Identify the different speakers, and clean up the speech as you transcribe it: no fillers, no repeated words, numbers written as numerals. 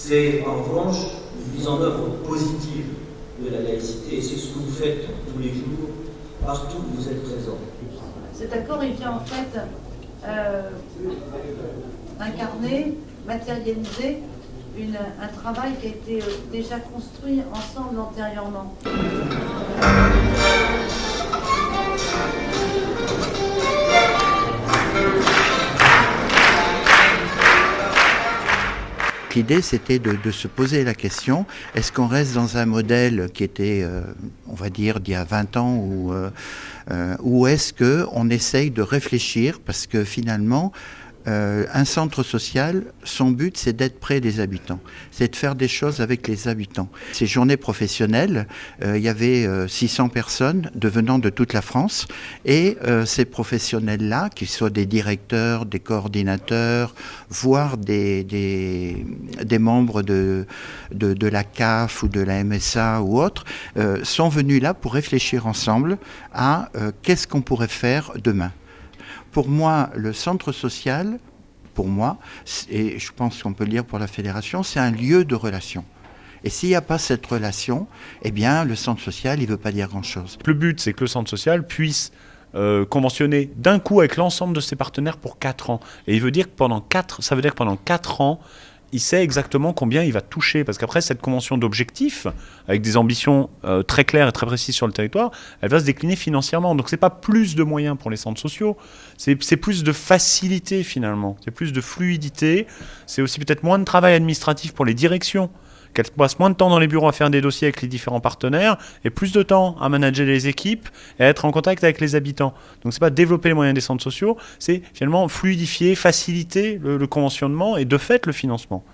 Speaker 1: C'est en revanche une mise en œuvre positive de la laïcité, et c'est ce que vous faites tous les jours, partout où vous êtes présents.
Speaker 2: Cet accord, il vient en fait incarner, matérialiser un travail qui a été déjà construit ensemble antérieurement.
Speaker 3: L'idée, c'était de se poser la question, est-ce qu'on reste dans un modèle qui était, on va dire, d'il y a 20 ans, ou est-ce qu'on essaye de réfléchir, parce que finalement, un centre social, son but, c'est d'être près des habitants. C'est de faire des choses avec les habitants. Ces journées professionnelles, il y avait 600 personnes venant de toute la France. Et ces professionnels-là, qu'ils soient des directeurs, des coordinateurs, voire des membres de la CAF ou de la MSA ou autres, sont venus là pour réfléchir ensemble à qu'est-ce qu'on pourrait faire demain. Pour moi, le centre social, et je pense qu'on peut le dire pour la fédération, c'est un lieu de relation. Et s'il n'y a pas cette relation, eh bien, le centre social, il ne veut pas dire grand-chose.
Speaker 4: Le but, c'est que le centre social puisse conventionner d'un coup avec l'ensemble de ses partenaires pour 4 ans. Et il veut dire que pendant 4 ans, il sait exactement combien il va toucher. Parce qu'après, cette convention d'objectifs, avec des ambitions très claires et très précises sur le territoire, elle va se décliner financièrement. Donc, ce n'est pas plus de moyens pour les centres sociaux, c'est plus de facilité finalement, c'est plus de fluidité, c'est aussi peut-être moins de travail administratif pour les directions, qu'elles passent moins de temps dans les bureaux à faire des dossiers avec les différents partenaires et plus de temps à manager les équipes et à être en contact avec les habitants. Donc c'est pas développer les moyens des centres sociaux, c'est finalement fluidifier, faciliter le conventionnement et de fait le financement.